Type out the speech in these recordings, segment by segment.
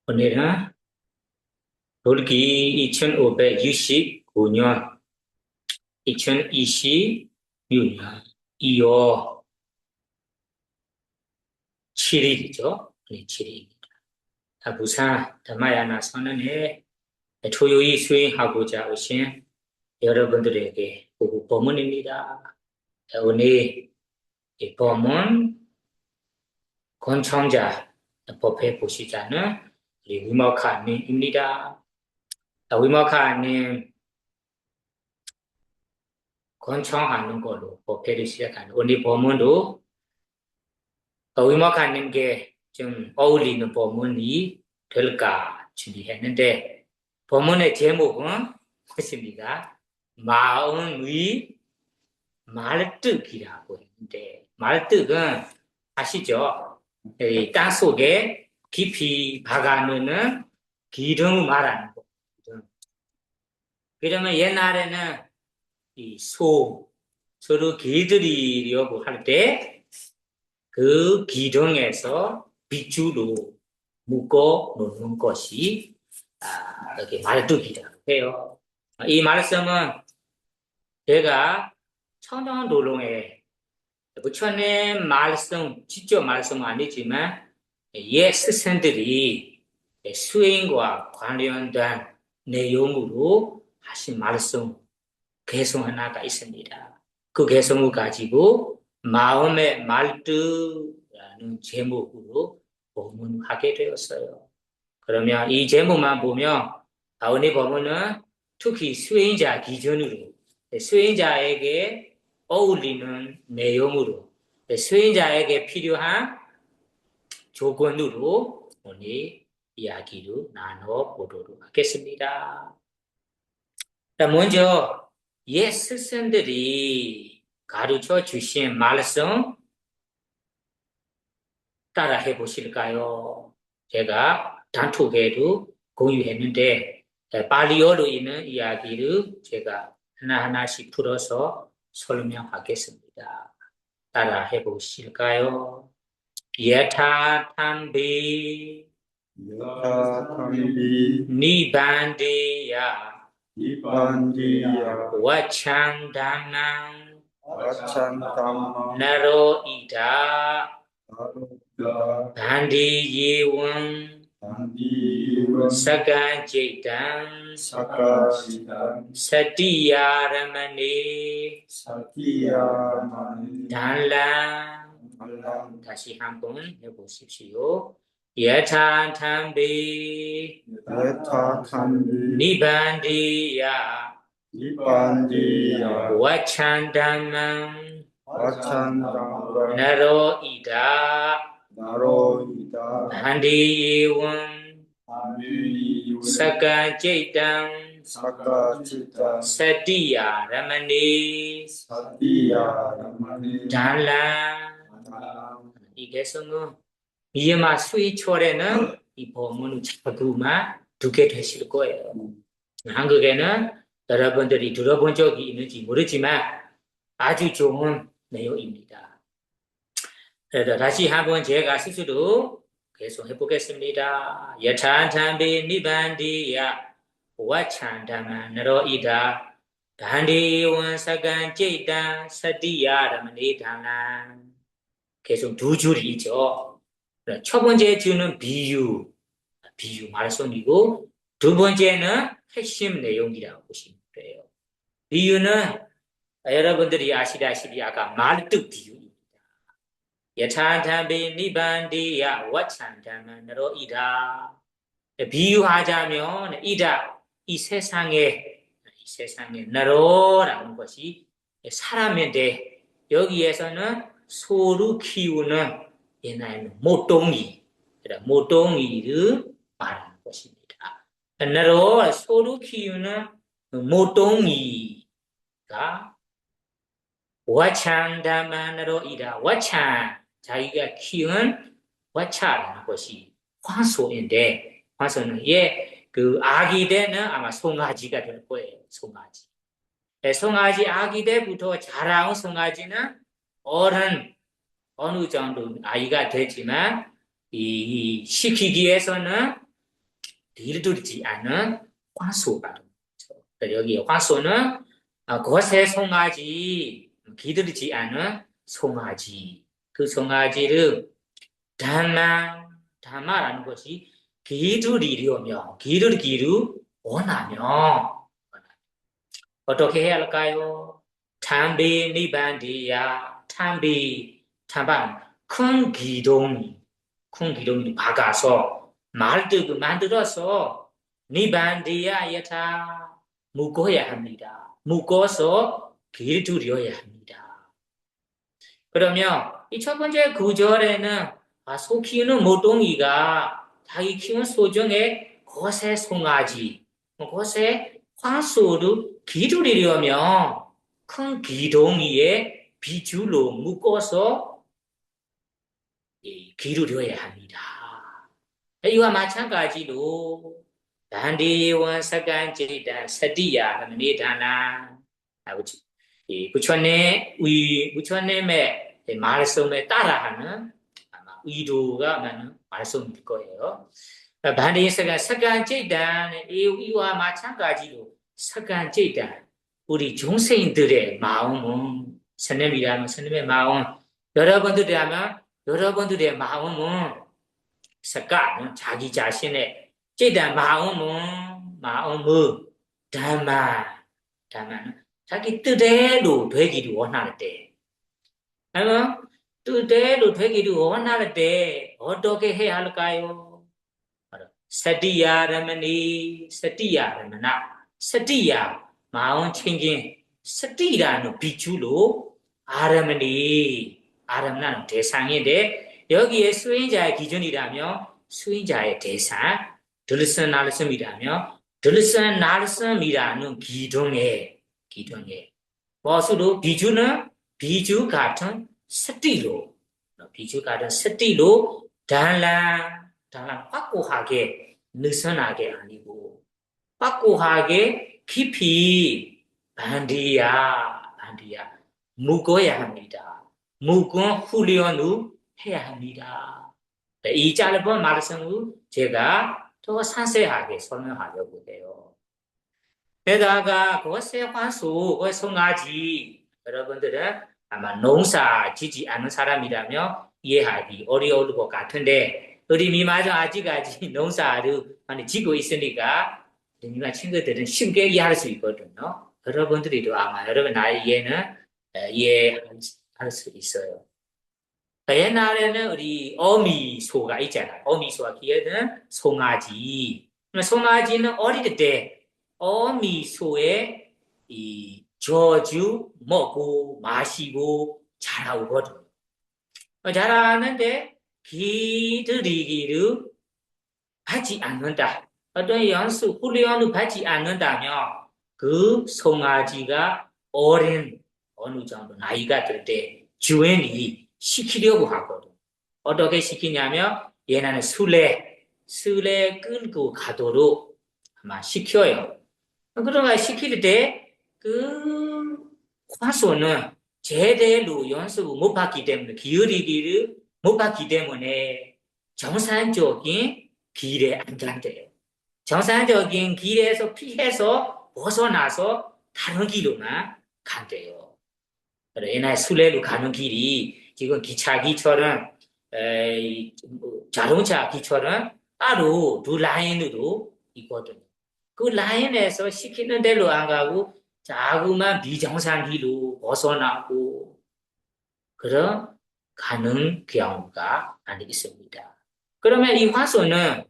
오늘은 돌기 2569년 2026년 2월 7일이죠. 네, 7일입니다. 부산 다마야나 선언에 토요일 수행하고자 오신 여러분들에게 보고 법문입니다. 오늘 이 법문 권청자 법회 보시자는 우리 위목하님입니다. 위목하님 권청하는 걸로 법회를 시작하는 오늘 법문도 위목하님께 좀 어울리는 법문이 될까 준비했는데 법문의 제목은 무엇입니까? 마음의 말뜻이라고 했는데 말뜻은 아시죠? 이 땅속에 깊이 박아놓는 기름을 말하는 거. 그러면 옛날에는 이 서로 길들이려고 할 때 그 기둥에서 빗줄로 묶어 놓는 것이 이렇게 말뚝이라고 해요. 이 말씀은 제가 청정도롱에 부처님 말씀, 직접 말씀은 아니지만 옛 스승들이 수행과 관련된 내용으로 하신 말씀 개성 하나가 있습니다. 그 개성을 가지고 마음의 말뜻이라는 제목으로 법문하게 되었어요. 그러면 이 제목만 보면 오늘 법문은 특히 수행자 기준으로 수행자에게 어울리는 내용으로 수행자에게 필요한 조건으로 오늘 이야기를 나눠보도록 하겠습니다. 먼저 옛 스승들이 가르쳐 주신 말씀 따라 해보실까요? 제가 단톡에도 공유했는데 발리어로 있는 이야기를 제가 하나하나씩 풀어서 설명하겠습니다. 따라 해보실까요? 예타탐비 니반디야 와찬다낭 나로 이다 반디예원 사간제당 사티야라마네 달라 다시 한번 해보십시오. 예타탐비 니반디야 와찬다망 나로 이다 반디예원 사간제당 사티야라마네 달라 이 개성은 미얀마 수이철에는 이 법문을 자꾸만 듣게 되실 거예요. 한국에는 여러분들이 들어본 적이 있는지 모르지만 아주 좋은 내용입니다. 그래서 다시 한번 제가 스스로 계속 해보겠습니다. 여찬탐비 니반디야 와찬다만 너로이다 반디원 사간제이다 사디야라마니다나 계속 두 줄이 있죠. 첫 번째 줄은 비유 말씀이고 두 번째는 핵심 내용이라고 보시면 돼요. 비유는 여러분들이 아시다시피 아까 말뜻 비유입니다. 여찬탐비 니반디야 와찬다만 너로이다. 비유하자면 이다 이 세상에 너로라는 것이 사람인데 여기에서는 소를 키우는 옛날에는 모똥이를 말하는 것입니다. 너로 소를 키우는 모똥이가 와찬다만으로 이다. 와찬 자기가 키운 와차라는 것이 황소인데 황소는 그 아기 때는 아마 송아지가 될 거예요. 송아지. 송아지 아기 때부터 자라온 송아지는 어느 정도 아이가 되지만 이 시키기 위해서는 길들이지 않은 화소가 여기 화소는 곳에 송아지 길들이지 않은 송아지 그 송아지를 담아라는 것이 길들이려면 길들이기를 원하면 어떻게 해야 할까요? 담비 니반디야 담비 담반 큰 기둥이 박아서 말뚝을 만들어서 니반디야 여타 묶어야 합니다. 묶어서 길들여야 합니다. 그러면 이 첫 번째 구절에는 소 키우는 모동이가 자기 키운 소 중에 곳에 송아지, 곳에 화소를 기르려면 큰 기둥이에 비줄로 묶어서 기르려야 합니다. 이와 마찬가지로 단디원 사간지단 사디야 니다나 부처님의 말씀에 따라하는 아마 의도가 많은 말씀일 거예요. 반대에서 사간지단 이와 마찬가지로 사간지단 우리 중생들의 마음은 스님이라면 스님의 마음 여러분들이라면 여러분들의 마음은 사간 자기 자신의 찌단 마음을 담아는 자기 뜻대로 되기를 원할 때 뜻대로 되기를 원할 때 어떻게 해야 할까요? 사디야라마니 사디야라마나 사디야 마음 챙긴 사디라는 비추로 아람나는 대상인데 여기에 수행자의 기준이라면 수행자의 대상 들선날섬이라는 기둥에 무엇으로 비주는 비주 같은 스티로 달랑 확고하게 느슨하게 아니고 확고하게 깊이 반디야 묵어야 합니다. 묵은 훈련을 해야 합니다. 이 짧은 말씀을 제가 더 상세하게 설명하려고 해요. 게다가 그것의 화수, 그것의 송아지 여러분들은 아마 농사 짓지 않은 사람이라면 이해하기 어려울 것 같은데 우리 미마저 아직까지 농사를 많이 짓고 있으니까 우리 친구들은 쉽게 이해할 수 있거든요. 여러분들도 아마 여러분 나이에는 이해할 수 있어요. 옛날에는 우리 어미소가 있잖아요. 어미소가 기에는 송아지. 송아지는 어릴 때 어미소에 이 저주 먹고 마시고 자라오거든요. 자라는데 기들이기를 받지 않는다. 어떤 연수 훈련을 받지 않는다면 그 송아지가 어린 어느 정도 나이가 들 때 주인이 시키려고 하거든. 어떻게 시키냐면 얘는 술래 끌고 가도록 아마 시켜요. 그러니까 시킬 때 그 화소는 제대로 연습을 못 받기 때문에 기울이기를 못 받기 때문에 정상적인 길에 안 간대요. 정상적인 길에서 피해서 벗어나서 다른 길로만 간대요. 옛날 술래로 가는 길이 지금 기차기처럼 자동차 기처럼 따로 두 라인으로 있거든요. 그 라인에서 시키는 대로 안 가고 자꾸만 비정상 길로 벗어나고 그런 가는 경우가 많이 있습니다. 그러면 이 화소는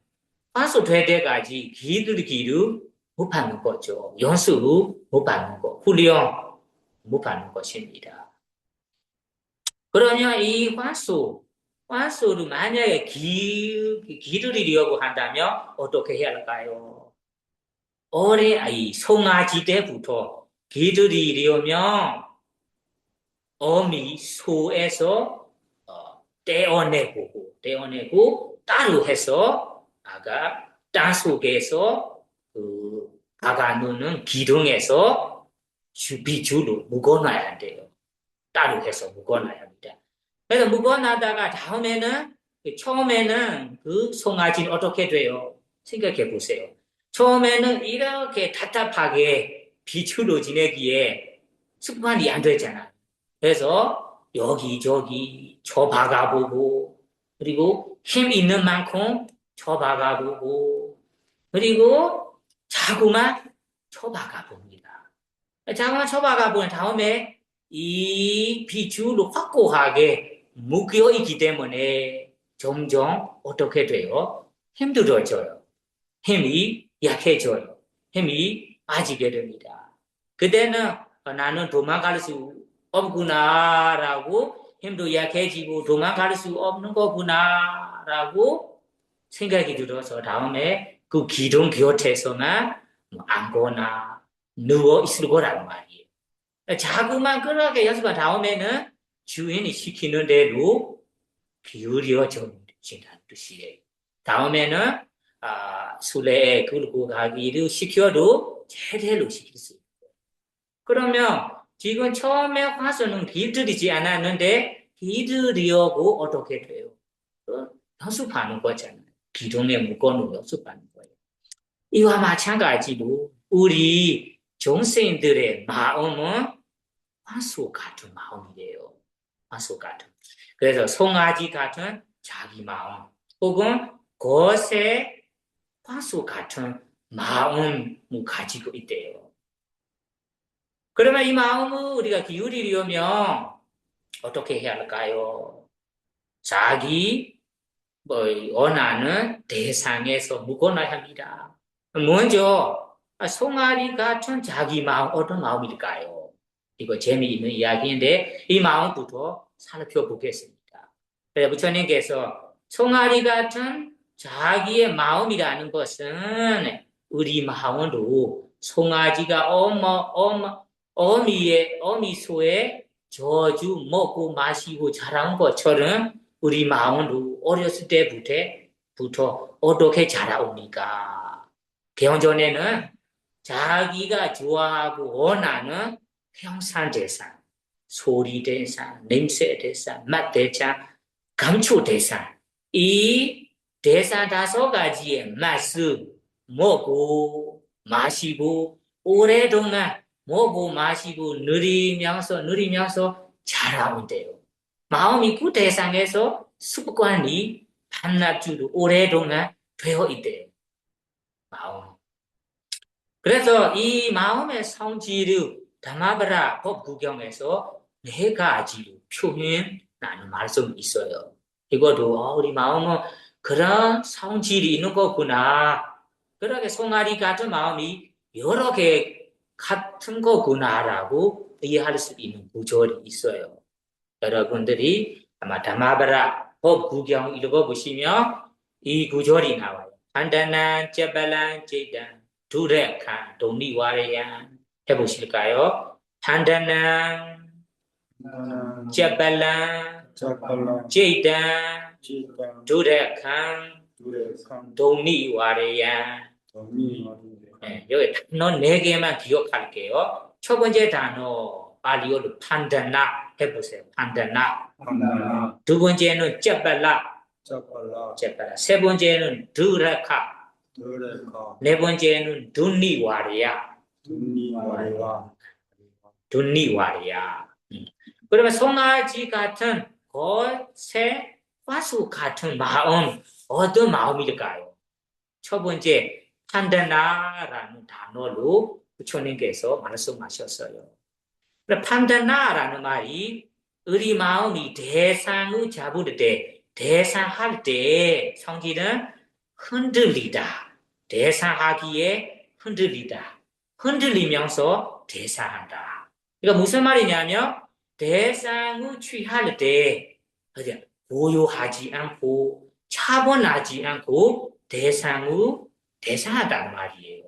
화소 될 때까지 길을 못 받는 거죠. 연수 못 받는 거, 훈련 못 받는 것입니다. 그러면 이 화소를 만약에 기르려고 한다면 어떻게 해야 할까요? 어린 아이 송아지 때부터 기르려면 어미 소에서 떼어내고 따로 해서 아가 땅 속에서 그 박아놓는 기둥에서 비주로 묶어놔야 돼요. 따로 해서 묶어놔야 합니다. 그래서 묶어놔다가 다음에는 처음에는 그 송아지는 어떻게 돼요? 생각해 보세요. 처음에는 이렇게 답답하게 비추로 지내기에 습관이 안 됐잖아요. 그래서 여기저기 쳐박아보고, 그리고 힘 있는 만큼 쳐박아보고, 그리고 자꾸만 쳐박아봅니다. 자꾸만 쳐박아보는 다음에 이 비주로 확고하게 묶여 있기 때문에 점점 어떻게 돼요? 힘들어져요. 힘이 약해져요. 힘이 빠지게 됩니다. 그때는 나는 도망갈 수 없구나라고 힘도 약해지고 도망갈 수 없는 거구나라고 생각이 들어서 다음에 그 기둥 곁에서만 앉거나 누워 있을 거란 말이에요. 자꾸만 그렇게 연습한 다음에는 주인이 시키는 대로 기울여진다는 뜻이에요. 다음에는 수레에 끌고 가기를 시켜도 제대로 시킬 수 있어요. 그러면 지금 처음에 화서는 길들이지 않았는데 길들이려고 어떻게 돼요? 연습하는 거잖아요. 기둥에 묶어놓은 연습하는 거예요. 이와 마찬가지로 우리 종생들의 마음은 화수 같은 마음이에요. 화수 같은. 그래서 송아지 같은 자기 마음 혹은 것의 화수 같은 마음을 가지고 있대요. 그러면 이 마음을 우리가 기울이려면 어떻게 해야 할까요? 자기 원하는 대상에서 묶어놔야 합니다. 먼저 송아리 같은 자기 마음 어떤 마음일까요? 이거 재미있는 이야기인데 이 마음부터 살펴보겠습니다. 그래서 부처님께서 송아리 같은 자기의 마음이라는 것은 우리 마음으로 송아지가 어미소에 저주 먹고 마시고 자란 것처럼 우리 마음으로 어렸을 때부터 어떻게 자라옵니까? 개헌전에는 자기가 좋아하고 원하는 형상 대상, 소리 대상, 냄새 대상, 맛 대상, 감촉 대상, 이 대상 5가지의 맛을 먹고 마시고 오랫동안 먹고 마시고 누리면서 자라온대요. 마음이 그 대상에서 습관이 밤낮으로 오랫동안 되어 있대요. 마음. 그래서 이 마음의 성질을 담마바라 법구경에서 4가지로 표현하는 말씀이 있어요. 이것도 우리 마음은 그런 성질이 있는 거구나. 그렇게 송아리 같은 마음이 여러 개 같은 거구나라고 이해할 수 있는 구절이 있어요. 여러분들이 아마 담마바라 법구경 읽어보시면 이 구절이 나와요. 판단한 제발란 제단 두레칸 동리와레야 해보실까요? 판단한 제발란 제단 두레칸 동리와레야. 여기 단어 4개만 기억할게요. 첫 번째 단어 발리어로 판단나 해보세요. 판단나. 두 번째는 제발라. 세 번째는 드라카. 네 번째는 dunni와리야. 그러면 송아지 같은 것의 화수 같은 마음, 어떤 마음일까요? 첫 번째, 판다나라는 단어로 부처님께서 말씀하셨어요. 판다나라는 말이 우리 마음이 대상을 잡을 때, 대상할 때 성질은 흔들리다. 대상하기에 흔들리다. 흔들리면서 대상한다. 그러니까 무슨 말이냐면 대상을 취할 때 고요하지 않고 차분하지 않고 대상을 대상하단 말이에요.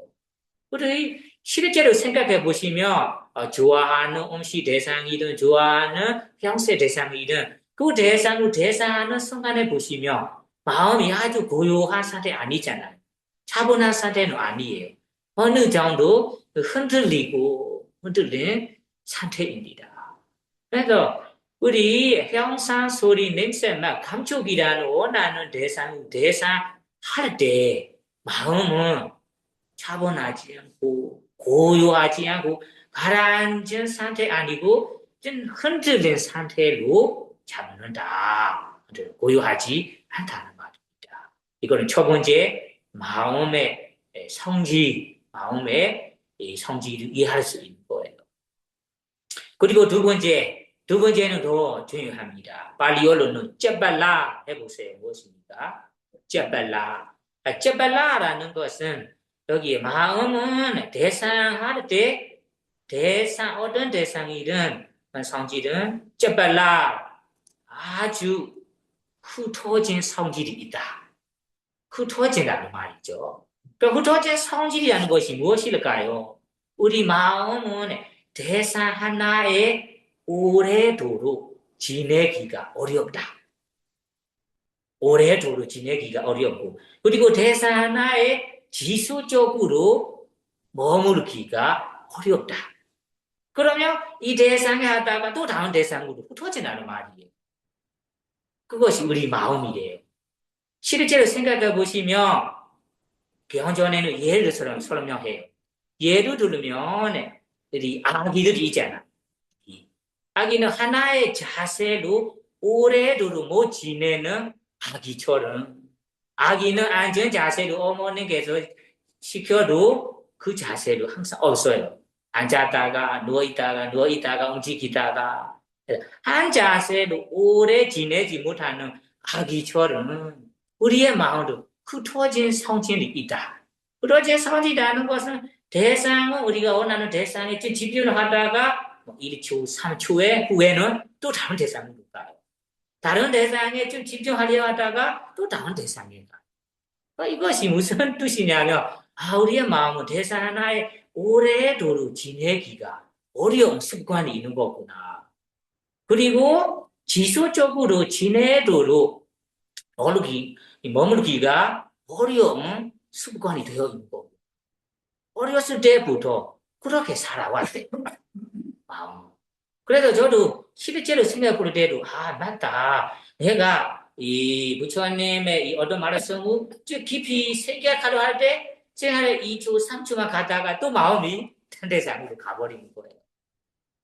우리 실제로 생각해 보시면 좋아하는 음식 대상이든 좋아하는 형세 대상이든 그 대상을 대상하는 순간에 보시면 마음이 아주 고요한 상태 아니잖아요. 차분한 상태는 아니에요. 어느 정도 흔들린 상태입니다. 그래서 우리 형상, 소리, 냄새, 맛, 감촉이라는 원하는 대상할 때 마음은 차분하지 않고 고요하지 않고 가라앉은 상태 아니고 좀 흔들린 상태로 잡는다. 고요하지 않다는 말입니다. 이거는 첫 번째 마음의 성질, 마음의 성질을 이해할 수 있는 거예요. 그리고 두 번째는 더 중요합니다. 발리어로는 째발라 해보세요. 무엇입니까? 째발라. 째발라라는 것은 여기 마음은 대상할 때 어떤 대상이든 성질은 째발라 아주 흩어진 성질이 있다. 흩어진다는 말이죠. 그러니까 흩어진 성질이라는 것이 무엇일까요? 우리 마음은 대상 하나에 오래도록 지내기가 어렵다. 오래도록 지내기가 어렵고, 그리고 대상 하나에 지수적으로 머무르기가 어렵다. 그러면 이 대상에 하다가 또 다른 대상으로 흩어진다는 말이에요. 그것이 우리 마음이래요. 실제로 생각해 보시면, 경전에는 예를 설명해요. 예를 들면, 우리 아기들이 있잖아. 아기는 하나의 자세로 오래도록 못 지내는 아기처럼, 아기는 앉은 자세로 어머니께서 시켜도 그 자세로 항상 없어요. 앉았다가 누워있다가 움직이다가 한 자세로 오래 지내지 못하는 아기처럼 우리의 마음도 흩어진 성질이 있다. 흩어진 성질이라는 것은 대상은 우리가 원하는 대상에 집중을 하다가 1초, 3초에 후에는 또 다른 대상으로 가요. 다른 대상에 좀 집중하려 하다가 또 다른 대상에 가요. 이것이 무슨 뜻이냐면 우리의 마음은 대상 하나에 오래도록 지내기가 어려운 습관이 있는 거구나. 그리고 지속적으로 지내도록 머물기가 어려운 습관이 되어 있는 거고. 어렸을 때부터 그렇게 살아왔대요. 마음. 그래서 저도 실제로 생각할 때도 맞다. 내가 이 부처님의 이 얻은 말씀을 깊이 생각하려 할 때 제가 2초, 3초만 가다가 또 마음이 다른 대상으로 가버리는 거예요.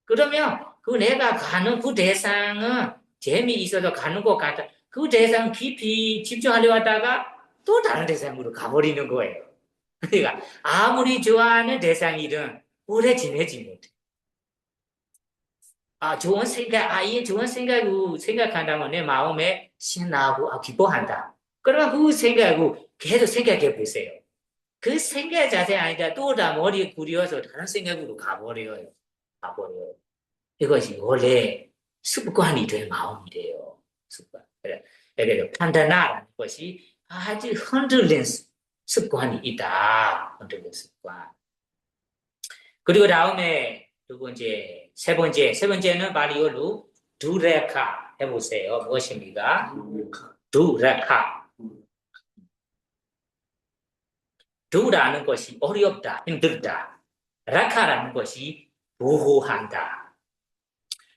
그러면 그 내가 가는 그 대상은 재미있어서 가는 것 같아. 그 대상 깊이 집중하려 하다가 또 다른 대상으로 가버리는 거예요. 그러니까 아무리 좋아하는 대상이든 오래 지내지 못해. 좋은 생각, 이 좋은 생각을 생각한다면 내 마음에 신나고 기뻐한다. 그러면 그 생각을 계속 생각해 보세요. 그 생각 자체 아니다. 또 다 머리에 구려서 다른 생각으로 가버려요. 이것이 원래 습관이 될 마음이래요. 습관. 그래서 판단하라는 것이 아주 흔들린 습관이 있다. 흔들린 습관. 그리고 다음에 세 번째는 바리올로 두레카 해보세요. 무엇입니까? 두레카. 두라는 것이 어렵다, 힘들다. 라카라는 것이 보호한다.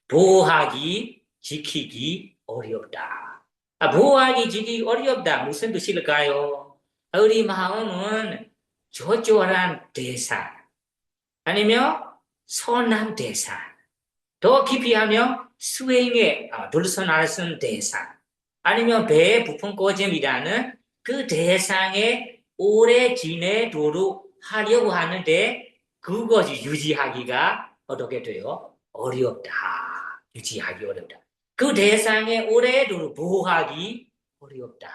보호하기, 지키기 어렵다. 보호하기, 지키기 어렵다. 무슨 뜻일까요? 우리 마음은 조절한 대상, 아니면 선한 대상, 더 깊이 하면 수행에 둘러싸는 대상, 아니면 배의 부품 꺼짐이라는 그 대상에 오래 지내도록 하려고 하는데 그것이 유지하기가 어떻게 돼요? 어렵다. 유지하기 어렵다. 그 대상에 오래도록 보호하기 어렵다.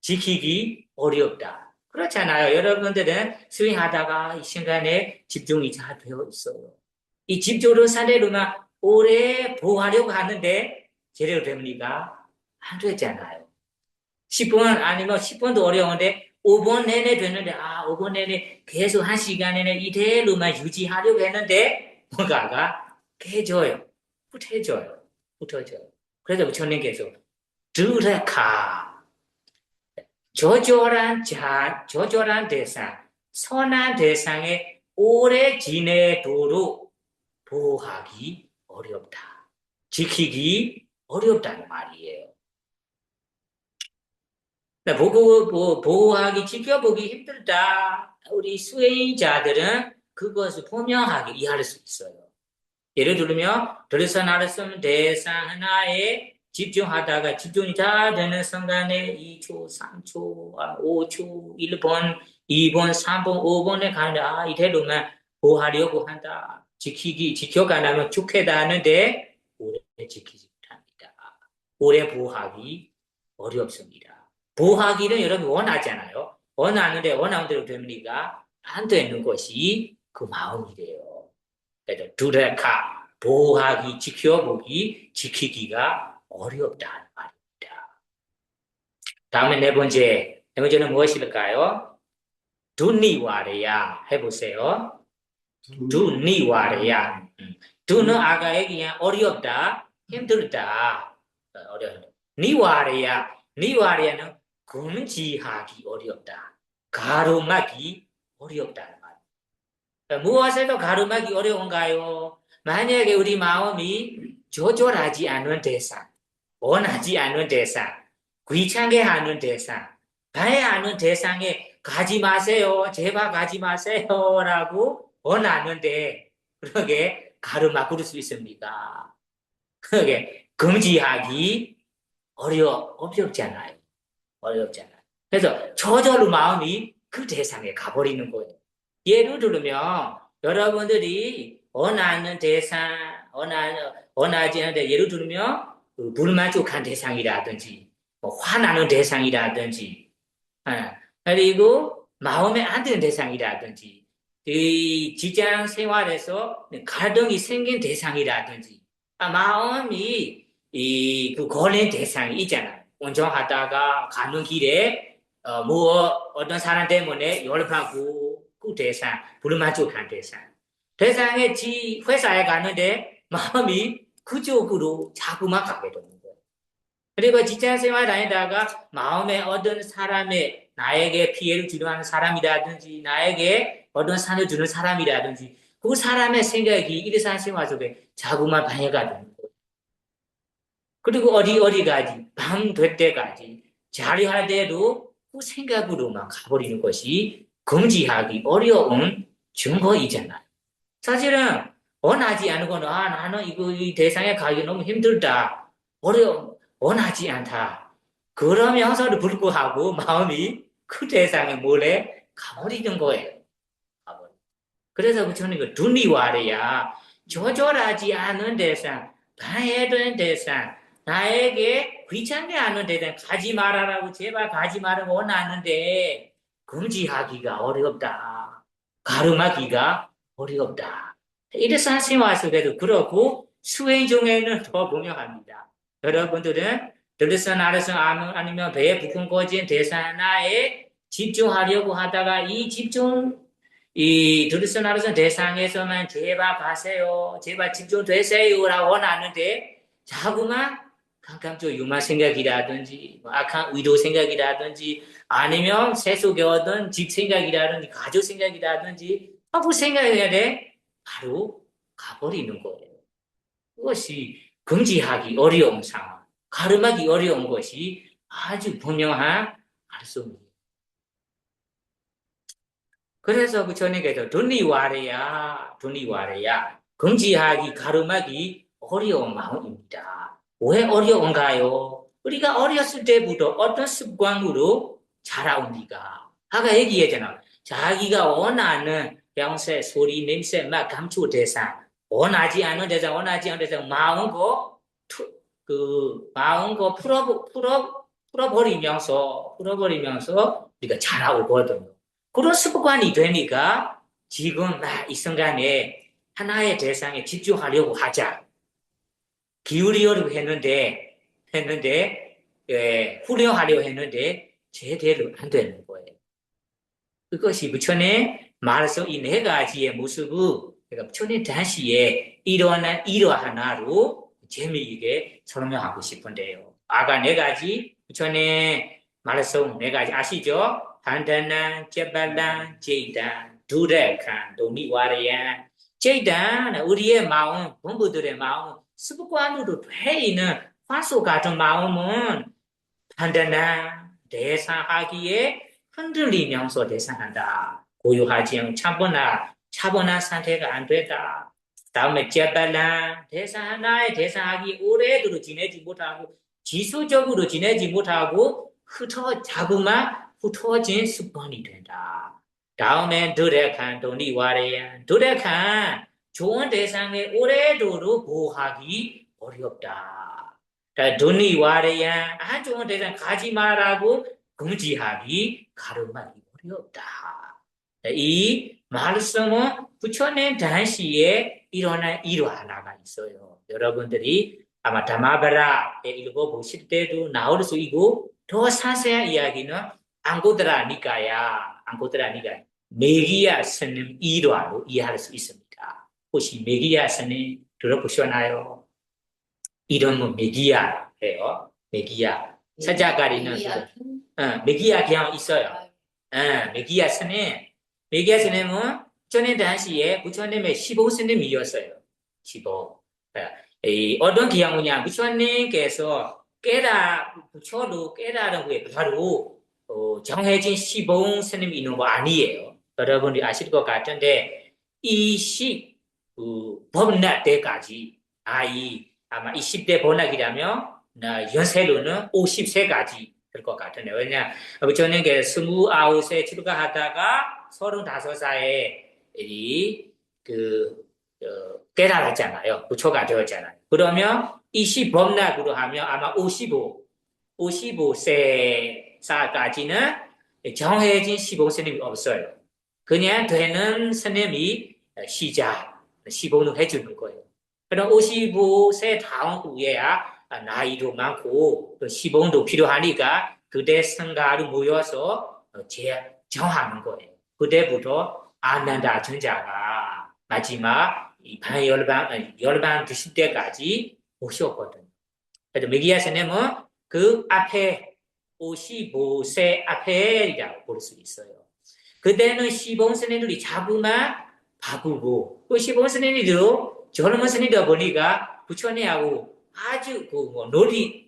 지키기 어렵다. 그렇잖아요. 여러분들은 수행하다가 이 순간에 집중이 잘 되어 있어요. 이 집중을 사례로만 오래 보호하려고 하는데 제대로 됩니까? 안 되잖아요. 10분 아니면 10분도 어려운데 5분 내내 되는데 5분 내내 계속 1시간 내내 이대로만 유지하려고 했는데 뭔가가 깨져요. 흩어져요. 그래서 부처님께서 드레카 조절한 대상, 선한 대상에 오래 지내도록 보호하기 어렵다. 지키기 어렵다는 말이에요. 보호하기, 지켜보기 힘들다. 우리 수혜자들은 그것을 분명하게 이해할 수 있어요. 예를 들면, 들어서 나르면 대상 하나에 집중하다가 집중이 다 되는 순간에 2초, 3초, 5초, 1번, 2번, 3번, 5번에 가는데, 이대로만 보호하려고 한다. 지켜가려면 좋겠다 하는데, 오래 지키지 못합니다. 오래 보호하기 어렵습니다. 보호하기는 여러분 원하잖아요. 원하는 대로 됩니까? 안 되는 것이 그 마음이래요. 그래서 두레카, 보호하기, 지켜보기, 지키기가 어렵다는 말입니다. 다음에 네 번째는 무엇일까요? 두니와레야 해보세요. 두니와레야. 두는 아까 얘기한 어렵다, 힘들다, 어려운. 니와레야는 금지하기 어렵다, 가름하기 어렵다는 말. 무엇에도 가름하기 어려운가요? 만약에 우리 마음이 조절하지 않는 대상, 원하지 않는 대상, 귀찮게 하는 대상, 봐야 하는 대상에 가지 마세요, 제발 가지 마세요라고 원하는데 그러게 가름하고 수 있습니까? 그게 금지하기 어렵잖아요. 어렵잖아요. 그래서 저절로 마음이 그 대상에 가버리는 거예요. 예를 들면 여러분들이 원하는 대상, 원하지 않는데 예를 들면 불만족한 대상이라든지 화나는 대상이라든지 그리고 마음에 안 드는 대상이라든지 이 직장 생활에서 갈등이 생긴 대상이라든지 마음이 그 걸린 대상이 있잖아요. 운전하다가 가는 길에 어떤 사람 때문에 열받고 그 대상, 불만족한 대상. 대상에 회사에 가는데 마음이 그쪽으로 자꾸만 가게 되는 거예요. 그리고 직장생활 다니다가 마음에 어떤 사람의 나에게 피해를 주려는 사람이라든지 나에게 어떤 산을 주는 사람이라든지 그 사람의 생각이 일상생활 속에 자꾸만 방해가 되는 거예요. 그리고 어디까지 밤 될 때까지 자리할 때도 그 생각으로만 가버리는 것이 금지하기 어려운 증거이잖아요. 사실은 원하지 않은 거는 나는 이 대상에 가기 너무 힘들다. 원하지 않다. 그러면서도 불구하고 마음이 그 대상에 몰래 가버리는 거예요. 그래서 저는 그 두니와래야 조절하지 않은 대상, 방해된 대상, 나에게 귀찮게 하는 대상 가지 말아라고 제발 가지 말라고 원하는데 금지하기가 어렵다. 가름하기가 어렵다. 일상생활 속에도 그렇고 수행 중에는 더 분명합니다. 여러분들은 들으선 알아서 아니면 배에 부푼 거진 대상 하나에 집중하려고 하다가 이 들으선 알아서 대상에서만 제발 가세요, 제발 집중되세요라고 원하는데 자꾸만 깜깜쪽 유만 생각이라든지 악한 의도 생각이라든지 아니면 세속의 어떤 집 생각이라든지 가족 생각이라든지 아무 생각해야 돼 바로 가버리는 거예요. 그것이 금지하기 어려운 상황, 가름하기 어려운 것이 아주 분명한 말씀입니다. 그래서 그 전에도 돈이 와래야 금지하기, 가름하기 어려운 마음입니다. 왜 어려운가요? 우리가 어렸을 때부터 어떤 습관으로 자라옵니까? 아까 얘기했잖아. 자기가 원하는 양세, 소리, 냄새, 맛, 감촉 대상, 원하지 않는 대상, 마음껏 풀어버리면서 우리가 자라오거든요. 그런 습관이 되니까 지금 이 순간에 하나의 대상에 집중하려고 하자. 기울이려고 했는데, 훈련하려고 했는데 제대로 안 되는 거예요. 그것이 부처님 말해서 이 네 가지의 모습을 부처님 당시에 일어난 일화 하나로 재미있게 설명하고 싶은데요. 아까 네 가지 부처님 말해서 네 가지 아시죠? 단단한, 재발란, 제이단, 두렉한, 도미와리안. 제이단, 우리의 마음, 본부들의 마음, 습관으로 돼 있는 화소 같은 마음은 단단한, 대상하기에 흔들리면서 대상한다. 고요하지 않고 차분한 상태가 안 되다. 다음에 재발란 대상 하나의 대상하기 오래도록 지내지 못하고 지수적으로 지내지 못하고 자꾸만 흩어진 습관이 된다. 다음에 도래칸 돈이와래야 도래칸 좋은 대상에 오래도록 보호하기 어렵다. 돈이와래야 안 좋은 대상 가지 말라고 금지하기 가름하기 어렵다. 이 말씀은 부처님 당시에 일어난 일화 하나가 있어요. 여러분들이 아마 다마바라에 읽어보실 때도 나올 수 있고 더 상세한 이야기는 앙고드라 니까야 메기야 스님 일화로 이해할 수 있습니다. 혹시 메기야 스님 들어보셨나요? 이름은 메기야예요. 메기야. 사자가리는 메기야 그냥 있어요. 메기야 스님은 부처님 당시에 부처님의 15스님이었어요. 15. 어떤 기형이냐 부처님께서 부처로 깨달은 후에 바로 정해진 15스님이 있는 거 아니에요. 여러분이 아실 것 같은데 이 법나 때까지 아마 20대 번학이라면 연세로는 50세까지 될 것 같은데 왜냐 부처님께서 29세 출가하다가 35살에 깨달았잖아요. 부처가 되었잖아요. 그러면 20법락으로 하면 아마 55세까지는 정해진 15스님이 없어요. 그냥 되는 스님이 시봉을 해주는 거예요. 그럼 55세 다음 후에야 나이도 많고 시봉도 필요하니까 그때 성가를 모여서 정하는 거예요. 그때부터 아난다 전자가 마지막 열반 드실 때까지 오셨거든요. 그래서 메기야 스님은 그 앞에 55세 앞에라고 볼 수 있어요. 그때는 시봉 스님들이 자꾸만 바꾸고 또 시봉 스님들도 젊은 스님들 보니까 부처님하고 아주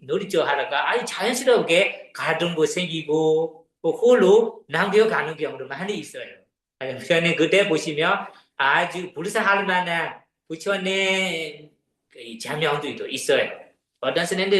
놀이죠 하다가 아주 자연스럽게 가등도 생기고 홀로 남겨가는 경우도 많이 있어요. 부처님 그때 보시면 아주 불쌍할 만한 부처님 자명들도 있어요. 어떤 스님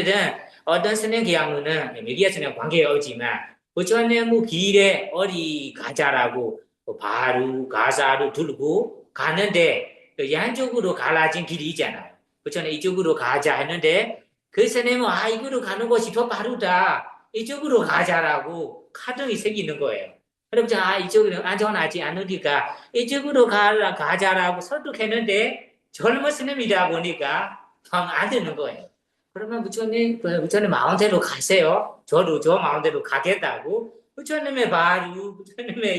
기양로는 메기야 스님 관계가 없지만 부처님 길에 어디 가자라고 바로 가사로 들고 가는데 양쪽으로 갈라진 길이 있잖아요. 부처님 이쪽으로 가자 했는데 그 스님은 이거로 가는 것이 더 빠르다. 이쪽으로 가자라고 카등이 생기는 거예요. 그럼 이쪽으로 안전하지 않으니까 이쪽으로 가자라고 설득했는데 젊은 스님이다 보니까 안 되는 거예요. 그러면 부처님 마음대로 가세요. 저도 저 마음대로 가겠다고 부처님의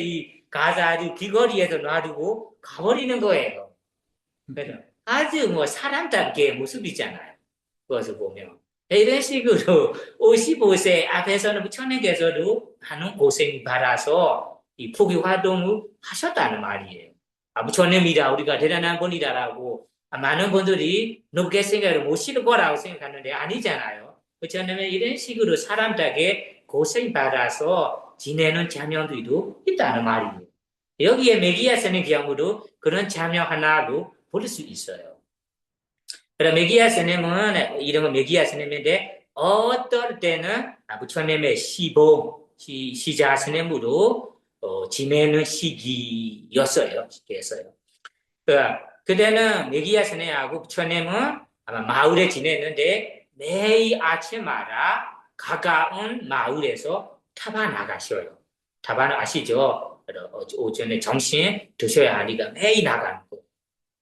이 가사를 귀거리에서 놔두고 가버리는 거예요. 그래서 아주 사람답게 모습이잖아요. 그것을 보면. 이런 식으로 55세 앞에서는 부처님께서도 많은 고생 받아서 이 포기 활동을 하셨다는 말이에요. 부처님이다, 우리가 대단한 분이다라고 많은 분들이 높게 생각을 모실 거라고 생각하는데 아니잖아요. 부처님은 이런 식으로 사람답게 고생 받아서 지내는 자명들도 있다는 말이에요. 여기에 메기야 스님 경우도 그런 자명 하나로 볼 수 있어요. 그럼 메기야 스님은 이름은 메기야 스님인데 어떨 때는 부처님의 시자 스님으로 지내는 시기였어요. 그때는 메기야 스님하고 부처님은 아마 마을에 지냈는데 매일 아침마다 가까운 마을에서 타바 나가셔요. 타바는 아시죠? 오전에 점심 드셔야 하니까 매일 나가는 거.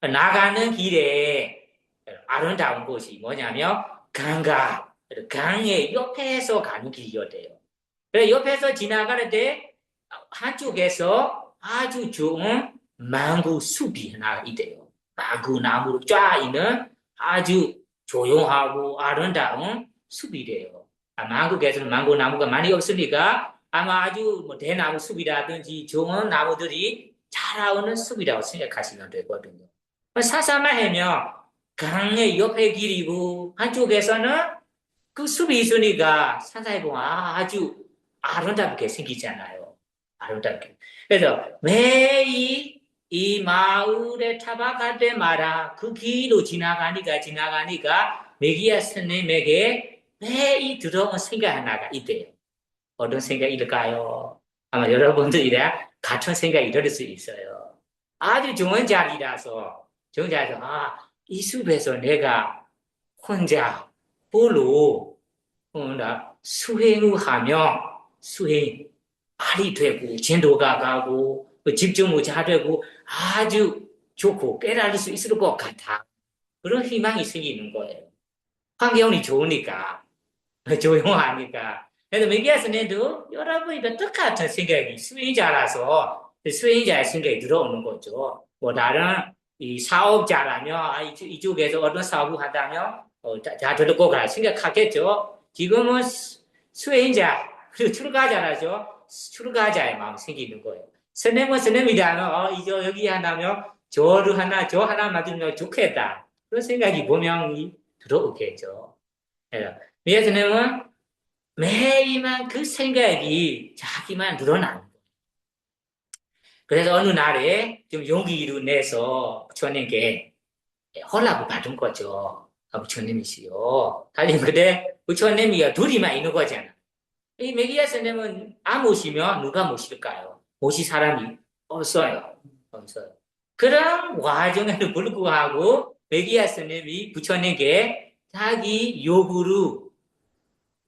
나가는 길에 아름다운 곳이 뭐냐면 강의 옆에서 가는 길이었대요. 그래서 옆에서 지나갈 때 한쪽에서 아주 좋은 망고 숲이 하나 있대요. 망고 나무로 쫙 있는 아주 조용하고 아름다운 숲이래요. 한국에서는 망고 나무가 많이 없으니까 아마 아주 대나무 숲이라든지 좋은 나무들이 자라오는 숲이라고 생각하시면 되거든요. 사사만 하면 강의 옆에 길이고 한쪽에서는 그 숲이 있으니까 산사해 보면 아주 아름답게 생기잖아요. 아름답게. 그래서 매일 이 마을에 타박할 때마다 그 길로 지나가니까 메기야 스님에게 매일 들어온 생각 하나가 있대요. 어떤 생각일까요? 아마 여러분들이랑 같은 생각이 이럴 수 있어요. 아주 좋은 자리라서, 이 숲에서 내가 혼자 홀로 수행을 하며 수행 말이 되고 진도가 가고 집중을 잘 되고 아주 좋고 깨달을 수 있을 것 같아. 그런 희망이 생기는 거예요. 환경이 좋으니까 조용하니까. 그래서 메기야스네도 여러분이 똑같은 생각이 수행자라서 수행자의 생각이 들어오는 거죠. 뭐 다른 이 사업자라면 이쪽에서 어떤 사업을 한다면 다 들을 거라 생각하겠죠. 지금은 수행자 그리고 출가자라죠. 출가자의 마음 생기는 거예요. 스님은 스님이라면 이저 여기 한다면 저 하나 만들면 좋겠다. 그런 생각이 분명히 들어오겠죠. 메기야스네는 매일만 그 생각이 자기만 늘어나는 거예요. 그래서 어느 날에 좀 용기를 내서 부처님께 허락을 받은 거죠. 부처님이시요. 사실 그때 부처님이 둘이만 있는 거잖아. 이 메기야 스님은 안 모시면 누가 모실까요? 모실 사람이 없어요. 없어요. 그런 와중에도 불구하고 메기야 스님이 부처님께 자기 요구를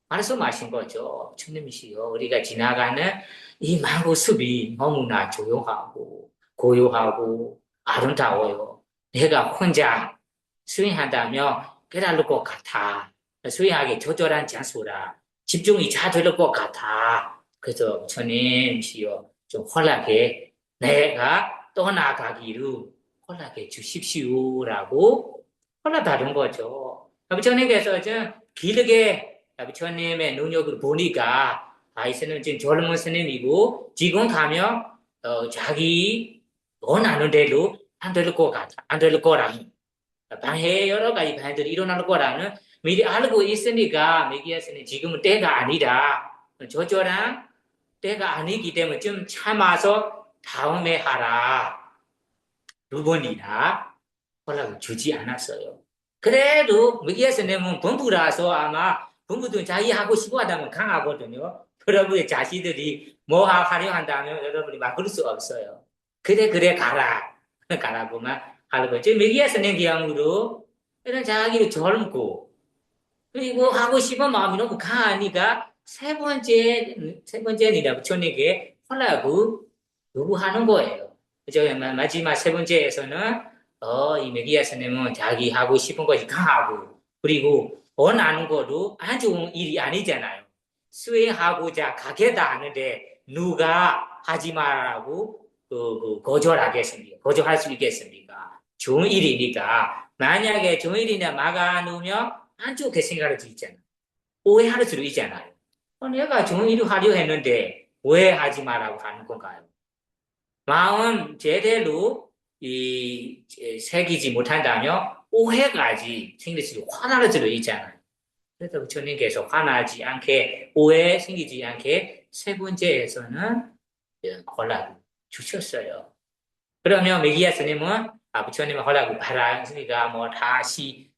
말씀하신 거죠. 주님이시여, 우리가 지나가는 이 망고 숲이 너무나 조용하고 고요하고 아름다워요. 내가 혼자 수행한다면 깨달을 것 같아. 수행하기 적절한 장소라. 집중이 잘 될 것 같아. 그래서 주님이시여, 좀 허락해. 내가 떠나가기를 허락해 주십시오라고 허락받은 거죠. 부처님께서 좀 길게 부처님의 능력을 보니까 이 스님 지금 젊은 스님이고 지금 가면 자기 원하는 대로 안 될 것 같아. 안 될 거라는 방해 여러 가지 방해들이 일어날 거라는 미리 알고 있으니까 메기야 스님 지금은 때가 아니다. 저저랑 때가 아니기 때문에 좀 참아서 다음에 하라. 두 번이나 허락을 주지 않았어요. 그래도 메기야 스님은 범부라서 아마 본부도 자기 하고 싶어 하다면 강하거든요. 여러분의 자식들이 뭐 하려 한다면 여러분이 막을 수 없어요. 그래 가라. 가라고만 하는 거죠. 메기야 스님 기양으로 이런 자기를 젊고 그리고 하고 싶은 마음이 너무 강하니까 세 번째니라 부처님께 허락을 요구하는 거예요. 그죠? 마지막 세 번째에서는 이 메기야 스님은 자기 하고 싶은 것이 강하고 그리고 원하는 것도 안 좋은 일이 아니잖아요. 수행하고자 가겠다 하는데 누가 하지 말라고 거절하겠습니까? 거절할 수 있겠습니까? 좋은 일이니까 만약에 좋은 일이나 막아놓으면 안 좋게 생각할 수 있잖아요. 오해할 수도 있잖아요. 내가 좋은 일을 하려 했는데 왜 하지 말라고 하는 건가요? 마음 제대로 새기지 못한다면 오해까지 생길 수도 화날 수도 있잖아요. 그래서 부처님께서 화나지 않게 오해 생기지 않게 세 번째에서는 허락을 주셨어요. 그러면 메기야 스님은 부처님의 허락을 받았으니까 뭐 다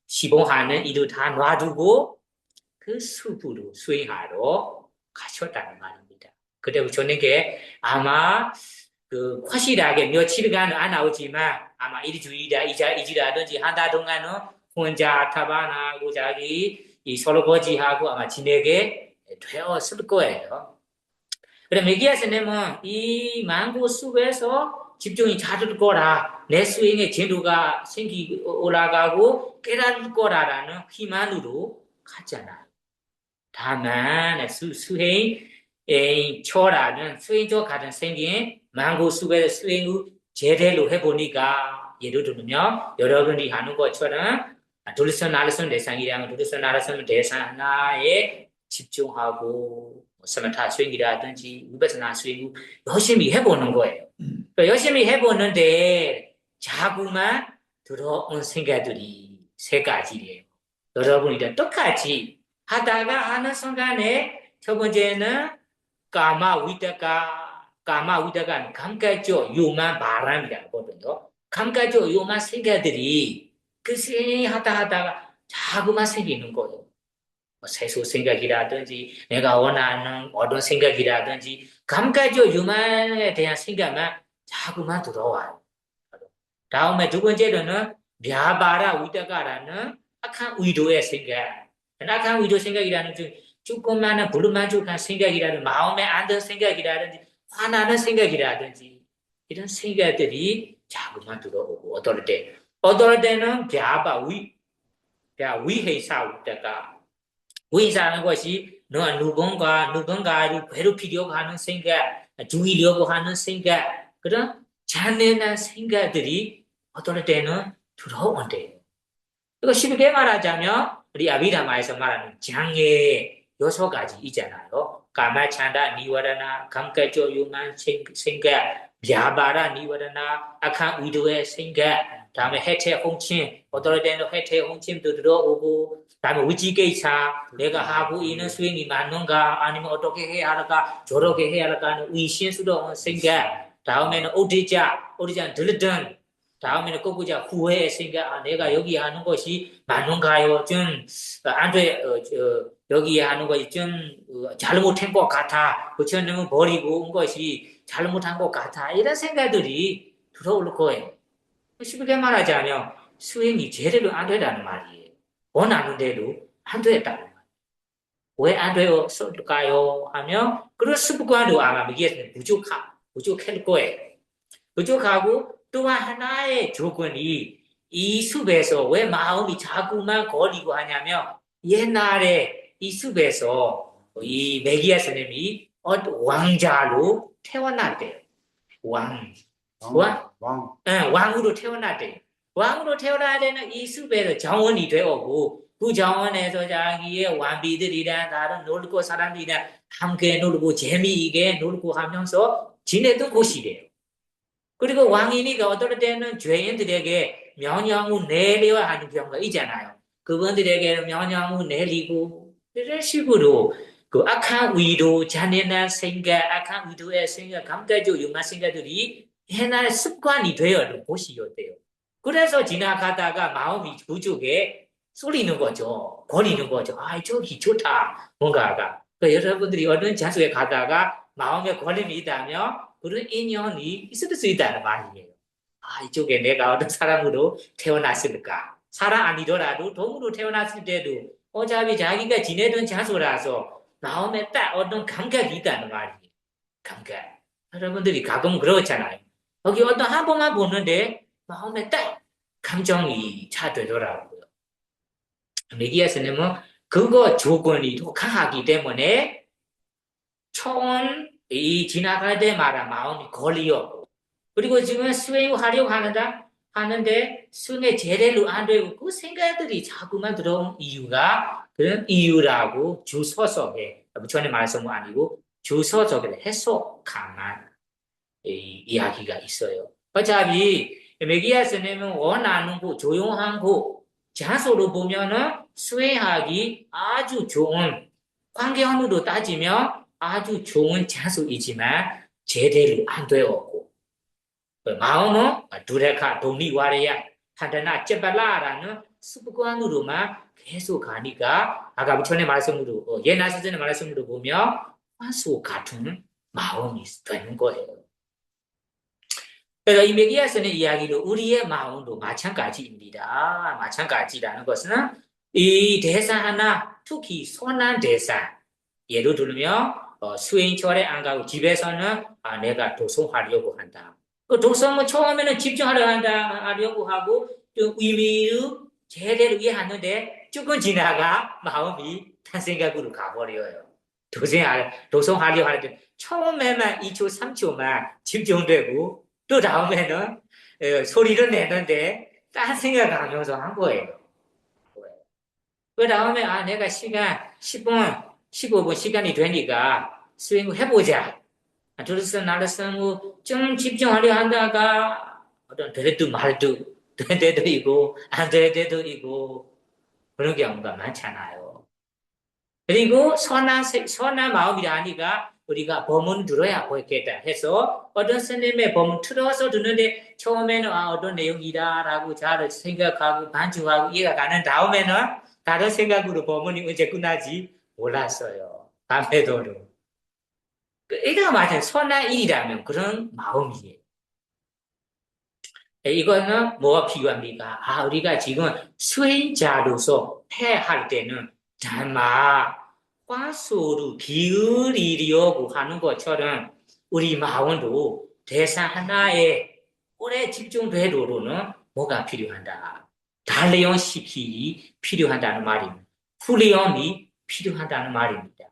시봉하는 일을 다 놔두고 그 숲으로 수행하러 가셨다는 말입니다. 그때 부처님께 아마 확실하게 며칠간은 안 나오지만 아마 일주일이다 이지라든지 한 달 동안은 혼자 타반하고 자기 이 설거지하고 아마 지내게 되었을 거예요. 그래 메기야 스님은 이 망고 숲에서 집중이 잘 될 거라 내 수행의 진도가 올라가고 깨달을 거라라는 희망으로 갔잖아요. 다만 수행 초라는 수행조 가든 생긴 망고 숲에서 수행을 제대로 해보니까 예를 들면요 여러분이 하는 것처럼 둘러선 나라선 대상이라면 둘러선 나라선 대상 하나에 집중하고 서머타 수행이라든지 위passana 수행을 열심히 해보는 거예요. 열심히 해보는데 자꾸만 들어온 생각들이 세 가지예요. 여러분이랑 똑같이 하다가 하는 순간에 첫 번째는 까마 위다가 까마 위다가 감가죠 요만 바람이라 거든요. 감가죠 요만 생각들이 그 생하다 하다가 자꾸만 생기는 거예요. 세수 생각이라든지 내가 원하는 어떤 생각이라든지 감가죠 요만에 대한 생각만 자꾸만 들어와요. 다음에 두 번째로는 ဗျ아바라 위다가라는 악한 의도의 생각. 악한 의도 생각이라는 조금만한 불만족한 생각이라든지 마음에 안 드는 생각이라든지 화나는 생각이라든지 이런 생각들이 자꾸만 들어오고 어떨 때는 위해사 위다가 위해사는 것이 너가 누군가를 괴롭히려고 하는 생각, 죽이려고 하는 생각 그런 잔인한 생각들이 어떨 때는 들어온대요. 이거 쉽게 말하자면 우리 아비다마에서 말하는 장애 요소까지 있잖아요. 까마찬다 니와라나 감가조 유만 생각, ဗျ아바라 니와라나 악한 의도의 생각, 다음에 해체 홍침, 어떨 때는 해체 홍침도 들어오고, 다음에 위지기차, 내가 하고 있는 수행이 맞는가, 아니면 어떻게 해야 할까, 저렇게 해야 할까 하는 의심스러운 생각, 다음에는 어디자 들든 다음에는 꼬부자 후회의 생각, 내가 여기 하는 것이 맞는가요? 안 돼, 여기 하는 것이 잘못한 것 같아. 그처럼 버리고 온 것이 잘못한 것 같아. 이런 생각들이 들어올 거예요. 쉽게 말하자면, 수행이 제대로 안 되다는 말이에요. 원하는데도 안 됐다는 말이에요. 왜 안 되었을까요? 하면, 그런 습관도 아마 이게 부족할 거예요. 부족하고 또한 하나의 조건이 이 숲에서 왜 마음이 자꾸만 걸리고 하냐면 옛날에 이 숲에서 이 메기야 스님이 왕자로 태어났대요. 왕으로 태어났대요. 왕으로 태어나야 되는 이 숲에서 정원이 되었고 그 정원에서 자기의 왕비들이랑 다른 놀고 사람들이랑 함께 놀고 재미있게 놀고 하면서 지내던 곳이래요. 그리고 왕이니까 어떨 때는 죄인들에게 명령을 내려야 하는 경우가 있잖아요. 그분들에게 명령을 내리고 이런 식으로 그 악한 의도, 잔인한 생각, 악한 의도의 생각, 감가적 융한 생각들이 옛날 습관이 되어 곳이었대요. 그래서 지나가다가 마음이 그쪽에 쏠리는 거죠. 거리는 거죠. 아, 저기 좋다. 뭔가가. 그 여러분들이 어떤 장소에 가다가 마음에 걸림이 있다면 그런 인연이 있을 수 있다는 말이에요. 아, 이쪽에 내가 어떤 사람으로 태어났을까? 사람 아니더라도 동으로 태어났을 때도 어차피 자기가 지내던 장소라서 마음에 딱 어떤 감각이 있다는 말이에요. 감각. 여러분들이 가끔 그렇잖아요. 여기 어떤 한 번만 보는데 마음에 딱 감정이 차되더라고요. 메기야 스님은 그거 조건이 더 강하기 때문에 처음 이 지나갈 때마다 마음이 걸리었고 그리고 지금 수행하려고 하는데 수행이 제대로 안 되고 그 생각들이 자꾸만 들어온 이유가 그런 이유라고 주서석에 부처님 말씀은 아니고 주서석에 해석한 이야기가 있어요. 어차피 메기야 스님은 원하는 곳 조용한 곳 장소로 보면은 수행하기 아주 좋은 환경으로 따지면 아주 좋은 장소이지만 제대로 안 되었고 마음은 두레카 동리와레야 판단나 째발라라는 습관으로만 계속 가니까 아까 부처님 말씀으로 옛날 선생님 말씀으로 보면 환수 같은 마음이 되는 거예요. 그래서 이 메기야스는 이야기로 우리의 마음도 마찬가지입니다. 마찬가지라는 것은 이 대사 하나 특히 선한 대사 예를 들면 수행철에 안 가고 집에서는 내가 도성하려고 한다. 그 도성은 처음에는 하려고 하고 좀 의미를 제대로 이해하는데 조금 지나가 마음이 딴 생각으로 가버려요. 도성하려고 하는데 처음에만 2초, 3초만 집중되고 또 다음에는 소리를 내는데 딴 생각하면서 한 거예요. 그 다음에 내가 시간 10분, 15분 시간이 되니까 수행을 해보자. 들었어, 날았어, 좀 집중하려 한다가 어떤 되도 말도 될 때도 있고 안 될 때도 있고 그런 경우가 많잖아요. 그리고 선한 마음이라 하니까 우리가 법문 들어야 보겠다 해서 어떤 스님의 법문 틀어서 듣는데 처음에는 어떤 내용이다라고 잘 생각하고 반주하고 이해가 가는 다음에는 다른 생각으로 법문이 언제 끝나지 몰랐어요. 밤에도록. 이거 맞아요. 선한 일이라면 그런 마음이에요. 이거는 뭐가 필요합니까? 우리가 지금 수행자로서 해할 때는 정말 과소로 기울이려고 하는 것처럼 우리 마음도 대상 하나에 오래 집중되도록은 뭐가 필요한다. 단련시키기 필요한다는 말입니다. 훈련이 필요한다는 말입니다.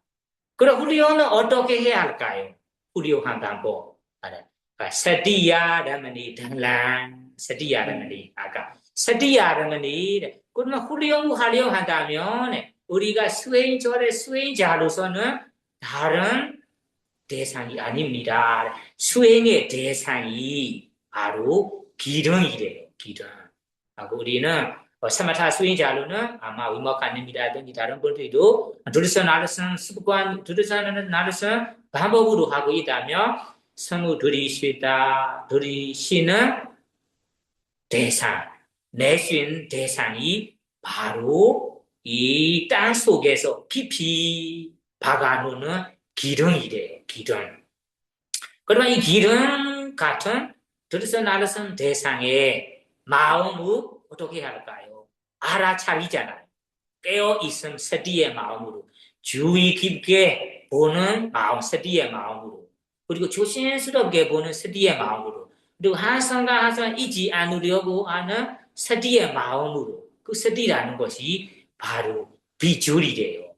그럼 훈련은 어떻게 해야 할까요? 훈련한 방법. 서티야라머니 달란 서티야라머니 아까 서티야라머니 그러면 훈련을 하려 한다면 우리가 수행자로서는 다른 대상이 아닙니다. 수행의 대상이 바로 기름이래요. 기름. 우리는 사마타 수행자로는 아마 위목하님이라든지 다른 분들도 둘이서 나르선 습관, 둘이서 나르선 방법으로 하고 있다면 성우 들이쉬는 대상, 내쉬는 대상이 바로 이 땅 속에서 깊이 박아놓는 기름이래요. 기름. 그러면 이 기름 같은 들어서 나르선 대상의 마음을 어떻게 할까요? 알아차리잖아요. 깨어있음 서디의 마음으로 주의 깊게 보는 마음, 서디의 마음으로 그리고 조심스럽게 보는 서디의 마음으로 그리고 한순간 한순간 잊지 않으려고 하는 서디의 마음으로 그 서디라는 것이 바로 비주리래요.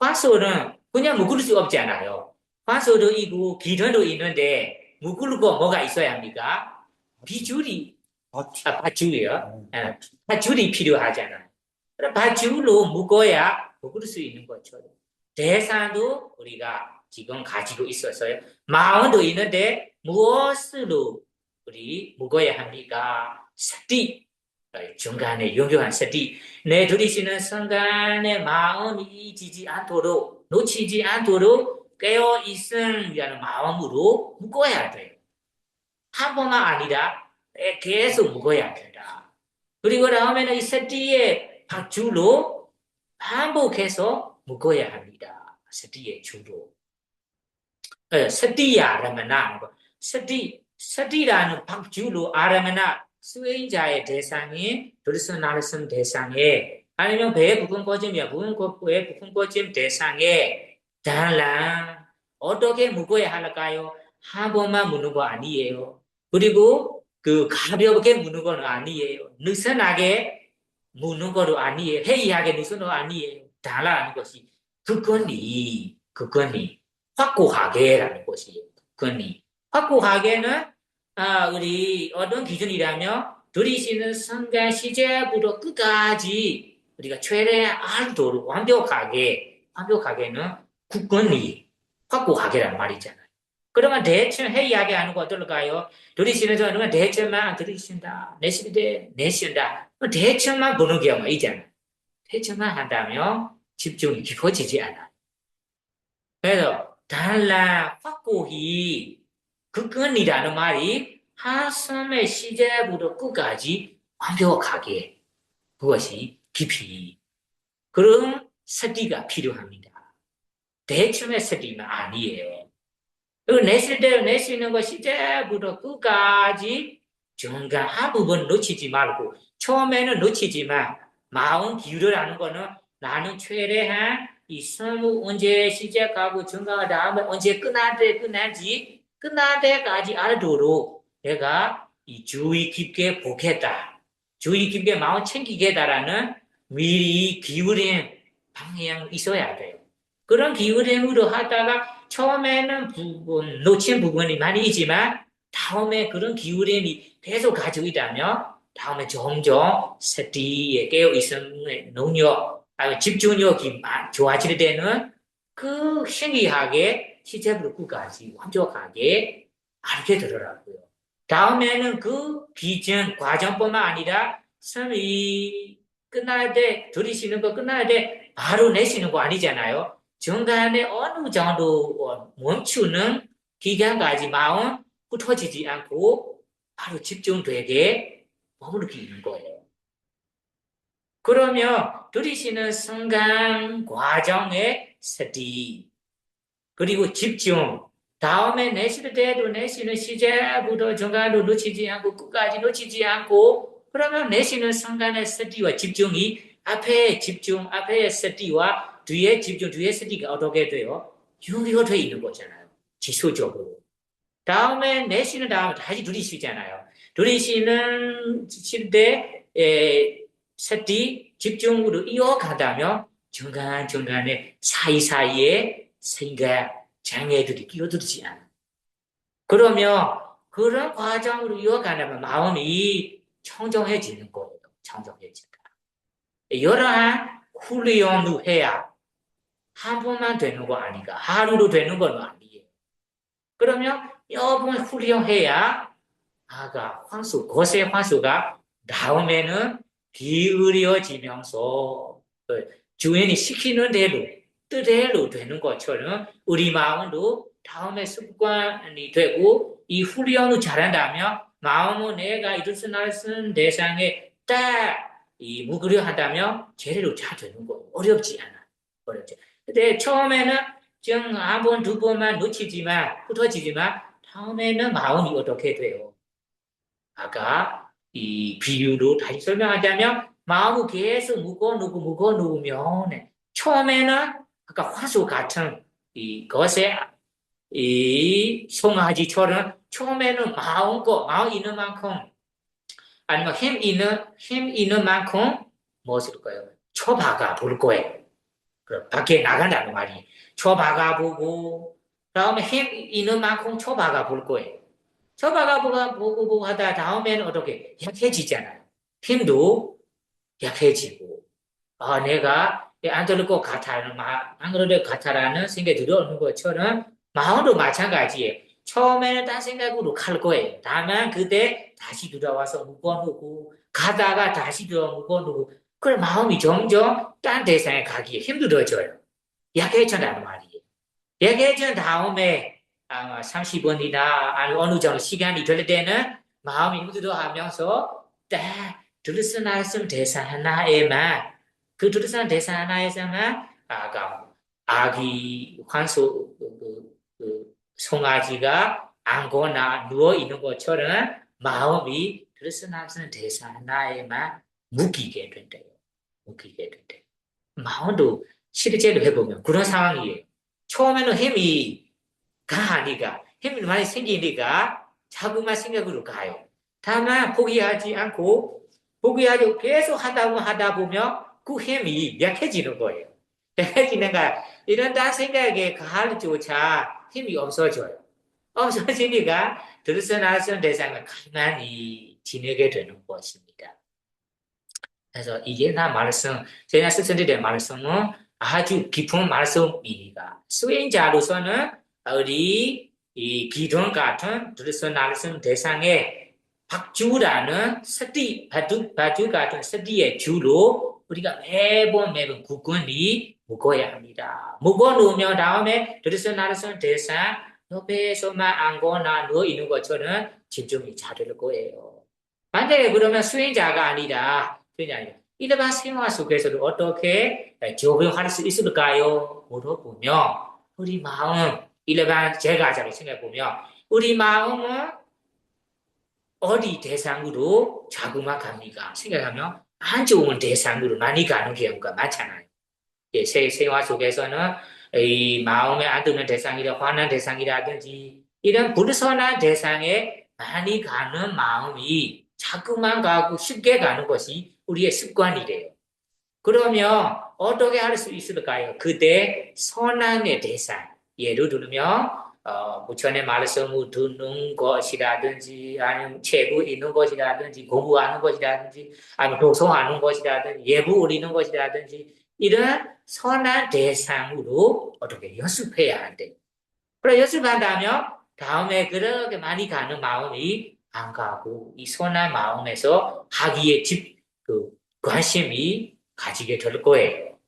화소는 그냥 묶을 수 없잖아요. 화소도 있고 기름도 있는데 묶을 거 뭐가 있어야 합니까? 비주리, 밧줄이요. 밧줄이 필요하잖아요. 그럼 밧줄로 묶어야 묶을 수 있는 것처럼 대상도 우리가 지금 가지고 있어서요. 마음도 있는데 무엇으로 우리 묶어야 합니까? 서디, 중간에 용교한 서디. 내 들이쉬는 순간에 마음이 잊지 않도록 놓치지 않도록 깨어있음이라는 마음으로 묶어야 돼요. 한 번만 아니라 계속 묶어야 된다. 그리고 다음에는 이 서디의 박줄로 반복해서 묶어야 합니다. 서디의 줄로. 서디야라면 서디라는 박줄로 아라면나 수행자의 대상이 들서 나르선 대상에 아니면 배의 부분 꺼짐이야. 배의 부분 꺼짐 대상에 달랑 어떻게 묶어야 할까요? 한 번만 무는 거 아니에요. 그리고 그 가볍게 무는 건 아니에요. 느슨하게 무는 것도 아니에요. 해이하게 느슨도 아니에요. 달라는 것이 그건이 확고하게라는 것이에요. 그건이 확고하게는 우리 어떤 기준이라면 들이쉬는 순간 시제부터 끝까지 우리가 최대한도로 완벽하게는 굳건히 확고하게란 말이잖아요. 그러면 대충 해이하게 하는 거 어떨까요? 들이쉬는 순간 대충만 들이쉰다. 내쉰다. 대충만 보는 경우가 있잖아요. 대충만 한다면 집중이 깊어지지 않아요. 그래서 달라 확고히 그건이라는 말이 한숨의 시제부터 끝까지 완벽하게 그것이 깊이 그런 서디가 필요합니다. 대충의 서디는 아니에요. 그리고 내쉬는 것 시제부터 끝까지 중간 한 부분 놓치지 말고 처음에는 놓치지만 마음 기울여라는 거는 나는 최대한 이 수무 언제 시작하고 중간 다음에 언제 끝날 때까지 알도록 내가 이 주의 깊게 보겠다. 주의 깊게 마음 챙기겠다라는 미리 기울인 방향이 있어야 돼요. 그런 기울임으로 하다가 처음에는 놓친 부분이 많이 있지만 다음에 그런 기울임이 계속 가지고 있다면 다음에 점점 서디에 깨어있음의 능력, 집중력이 좋아질 때는 그 신기하게 시제부터 끝까지 완벽하게 알게 되더라고요. 다음에는 그 기준, 과정뿐만 아니라 이 끝날 때, 들이쉬는 거 끝날 때 바로 내쉬는 거 아니잖아요. 중간에 어느 정도 멈추는 기간까지 마음 흩어지지 않고 바로 집중되게 머무르기는 거예요. 그러면 들이쉬는 순간 과정의 스티 그리고 집중 다음에 내쉴 때도 내쉬는 시작부터 중간도 놓치지 않고 끝까지 놓치지 않고 그러면 내쉬는 순간의 스티와 집중이 앞에 집중, 앞에 스티와 뒤에 집중, 뒤에 스티가 어떻게 돼요? 연결되어 있는 거잖아요. 지수적으로. 다음에 내쉬는 다음에 다시 들이쉬잖아요. 들이쉬는 쉴때 스티, 집중으로 이어가다면 중간중간에 사이사이에 생각, 장애들이 끼어들지 않아요. 그러면 그런 과정으로 이어가려면 마음이 청정해지는 거예요. 청정해진다. 여러한 훈련을 해야 한 번만 되는 거 아닌가. 하루로 되는 건 아니에요. 그러면 여러 번 훈련해야 아가 환수, 거세 환수가 다음에는 기울여지면서 주인이 시키는 대로 뜻대로 되는 것처럼 우리 마음도 다음에 습관이 되고 이 훈련을 잘한다면 마음은 내가 이룰 날쓴 대상에 딱 이 묵으려 한다면 제대로 잘 되는 거예요. 어렵지 않아. 어렵지. 근데 처음에는 좀 한 번, 두 번만 놓치지만 흩어지지만 다음에는 마음이 어떻게 돼요? 아까 이 비유로 다시 설명하자면 마음을 계속 묶어 놓으면 처음에는 아까 화수 같은 이것에 이 송아지처럼 처음에는 마음 있는 만큼 아니면 힘 있는 만큼 무엇일까요? 쳐박아 볼 거예요. 그럼 밖에 나간다는 말이 쳐박아 보고 다음에 힘 있는 만큼 쳐박아 볼 거예요. 쳐박아 보고 하다 다음에는 어떻게 약해지잖아요. 힘도 약해지고 내가 안 그럴 것 같아는 안 그럴 것 같아라는 생각이 들어오는 것처럼 마음도 마찬가지예요. 처음에는 딴 생각으로 갈 거예요. 다만 그때 다시 돌아와서 묶어놓고 가다가 다시 들어 묶어놓고 그럼 마음이 점점 딴 대상에 가기에 힘들어져요. 약해진다는 말이에요. 약해진 다음에 아마 30분이나 아니 어느 정도 시간이 될 때는 마음이 힘들어하면서 딱 들으스날씀 대사 하나에만 그 들으스날 대사 하나에서만 아기 환소 송아지가 앉거나 누워 있는 것처럼 마음이 들으스날씀 대사 하나에만 묶이게 된대요. 묶이게 된대요. 마음도 실제로 해보면 그런 상황이에요. 처음에는 힘이 강하니까 힘이 많이 생기니까 자꾸만 생각으로 가요. 다만 포기하지 계속 하다 보면 그 힘이 약해지는 거예요. 약해지는가 이런 딴 생각에 가할 조차 힘이 없어져요. 없어지니까 들으서나선 대상을 가만히 지내게 되는 것입니다. 그래서 이게 나 말씀, 제가 스스로의 말씀은 아주 깊은 말씀이니까 수행자로서는 우리 이 기존 같은 들으서 말씀 대상에 박주라는 바주 같은 스티의 주로 우리가 매번 굳건히 묶어야 합니다. 묶어 놓으면 다음에 들으서 말씀 대상 옆에서만 앉거나 누워 있는 것처럼 집중이 잘 될 거예요. 만약에 그러면 수행자가 아니라 그냥 일반 생활 속에서도 어떻게 적용할 수 있을까요? 물어보면 우리 마음 일반 제가 잘 생각해 보면 우리 마음은 어디 대상으로 자그마합니까? 생각하면 안 좋은 대상으로 많이 가는 경우가 많잖아요. 예, 생활 속에서는 이 마음에 안 드는 대상이라 화난 대상이라든지 이런 불선한 대상에 많이 가는 마음이 자꾸만 가고 쉽게 가는 것이 우리의 습관이래요. 그러면 어떻게 할 수 있을까요? 그때 선함의 대상, 예를 들면 부처의 말씀을 듣는 것이라든지 아니면 책을 읽는 것이라든지 공부하는 것이라든지 아니면 독서하는 것이라든지 예부 올리는 것이라든지 이런 선한 대상으로 어떻게 연습해야 한대. 그래 연습한다면 다음에 그렇게 많이 가는 마음이 안 가고 이 선한 마음에서 하기에 그 관심이 가지게 될 거예요.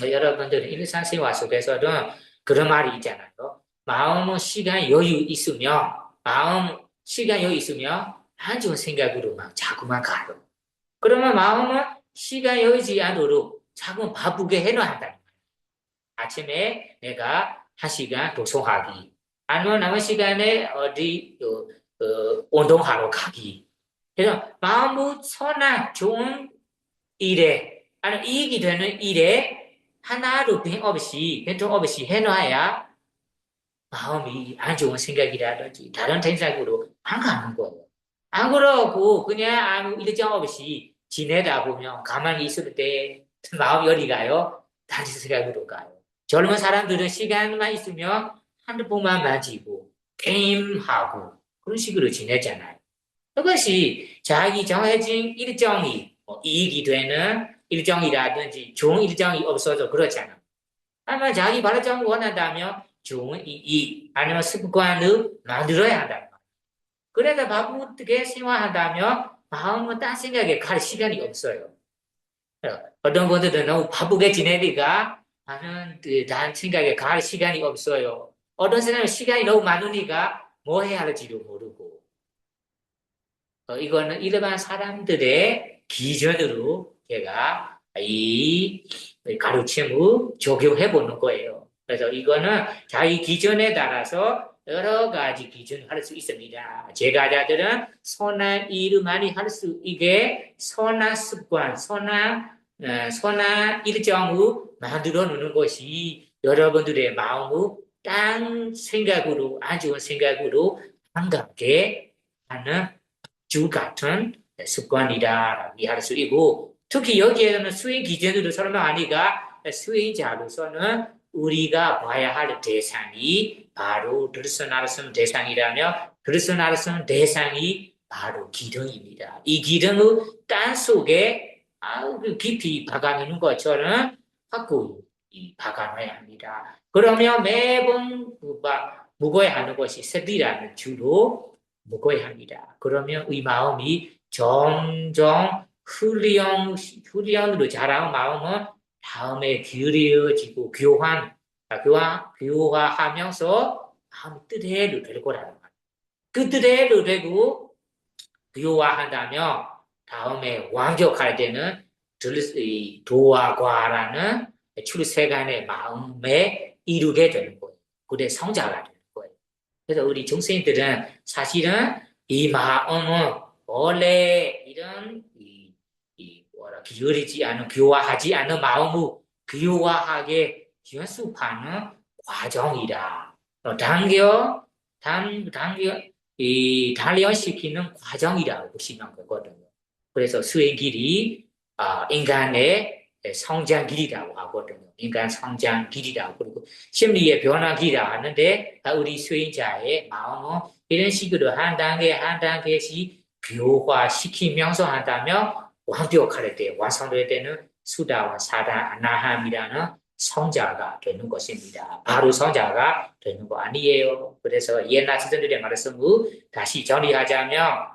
여러분들 일상생활 속에서도 그런 말이 있잖아요. 마음은 시간 여유 있으면 마음 시간 여유 있으면 안 좋은 생각으로 막 자꾸만 가요. 그러면 마음은 시간 여유지 않도록 자꾸 바쁘게 해놔야 한다. 아침에 내가 1시간 도송하기 아니면 남은 시간에 어디 운동하러 가기. 그래서 마음이 선한 좋은 일에 아니 이익이 되는 일에 하나도 빈틈 없이 해놔야 마음이 안 좋은 생각이라든지 다른 생각으로 안 가는 거예요. 안 그러고 그냥 아무 일정 없이 지내다 보면 가만히 있을 때 마음이 어디 가요? 다른 생각으로 가요. 젊은 사람들은 시간만 있으면 핸드폰만 만지고 게임하고 그런 식으로 지내잖아요. 그것이 자기 정해진 일정이 이익이 되는 일정이라든지 좋은 일정이 없어서 그렇잖아. 아마 자기 발전을 원한다면 좋은 이익 아니면 습관을 만들어야 한다. 그래서 바쁘게 생활한다면 마음은 딴 생각에 갈 시간이 없어요. 어떤 분들은 너무 바쁘게 지내니까 다른 생각에 갈 시간이 없어요. 어떤 사람은 시간이 너무 많으니까 뭐 해야 할지도 모르고. 이거는 일반 사람들의 기준으로 제가 이 가르침을 적용해 보는 거예요. 그래서 이거는 자기 기준에 따라서 여러 가지 기준을 할 수 있습니다. 제가자들은 선한 일을 많이 할 수 있게 선한 습관, 선한 일정을 만들어 놓는 것이 여러분들의 마음을 딴 생각으로, 안 좋은 생각으로 안 가게 하는 주 같은 습관이다라고 이해할 수 있고 특히 여기에는 수행 기준으로 설명하니까 수행자로서는 우리가 봐야 할 대상이 바로 들스나르슨 대상이라며 들스나르슨 대상이 바로 기둥입니다. 이 기둥을 땅 속에 아주 깊이 박아놓는 것처럼 확고히 박아놔야 합니다. 그러면 매번 묵어야 하는 것이 스티라는 주로 먹어야 합니다. 그러면 이 마음이 점점 훈련으로 자라온 마음은 다음에 기울여지고 교화하면서 마음이 뜻대로 될 거라는 거예요. 그 뜻대로 되고 교화한다면 다음에 완벽할 때는 도화과라는 출세간의 마음에 이루게 되는 거예요. 그게 성자가 되는 거예요. 그래서 우리 중생들은 사실은 이 마음은 원래 이런 기울이지 않은 교화하지 않은 마음을 교화하게 연습하는 과정이다. 단련시키는 과정이라고 보시면 되거든요. 그래서 수행 길이 인간의 성장 길이라고 하거든요. 인간 성장 길이라고 그리고 심리의 변화 길이라고 하는데 우리 수행자의 마음은 이런 식으로 한 단계 한 단계씩 교화시키면서 한다면 완벽할 때 완성될 때는 수다와 사다 아나함이라는 성자가 되는 것입니다. 바로 성자가 되는 거 아니에요. 그래서 옛날 스승들의 말씀을 다시 정리하자면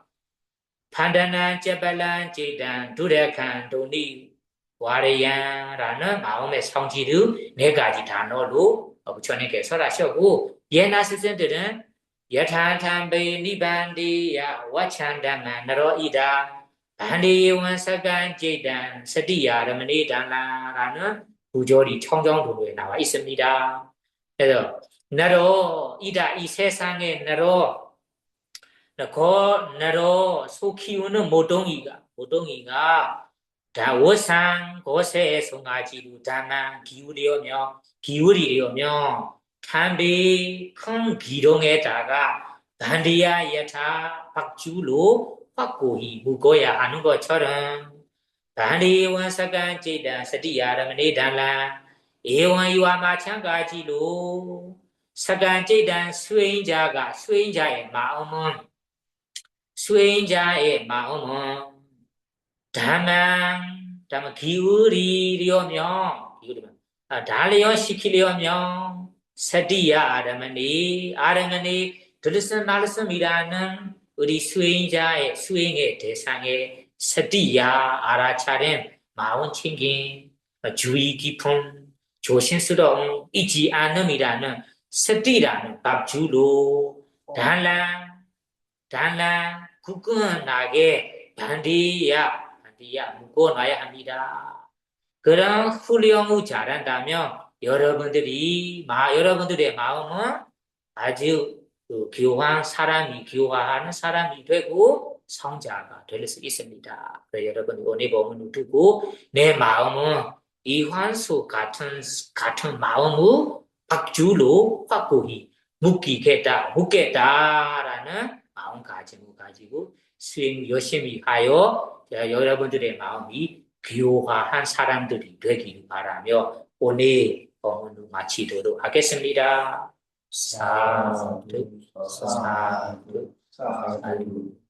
판단한 제발란 제단 두레칸 도니 와리야라는 마음의 성질을 4가지 단어로 부처님께 설하셨고 옛날 스승들은 여탄탐베 니반디야 와찬다만 너로이다 반디원 사간 제단 서디야르머니다라는 구절이 청정도로에 나와 있습니다. 그래서 너로이다 이 세상에 너로 소 키우는 모동이가 다 워상 고세의 송아지로 다만 기울이려며 담비 큰 기둥에다가 반디야 여타 박주로 확고히 묶어야 하는 것처럼 반디원 사간 제다 서디야르머니 달라 에원이와 마찬가지로 사간 제단 수행자의 마음은 다만 단련시키려면 서디야 아르머니 들스말씀이라는 우리 수행의 대상의 서디야 알아차림 마음 챙김 주의 깊음 조신스러운 이지 않음이라는 스티라는 밥주로 단란 굳건하게 반디야 묶어놔야 합니다. 그런 훌륭을 잘한다면 여러분들의 마음은 아주 교화하는 사람이 되고 성자가 될 수 있습니다. 그래서 여러분 오늘 본문을 두고 내 마음은 이환수 같은 마음을 박주로 확고히 묻겠다라는 마음가짐을 가지고 수행 열심히 하여 여러분들의 마음이 귀화한 사람들이 되길 바라며 오늘 본문을 마치도록 하겠습니다. 사두, 사두, 사두.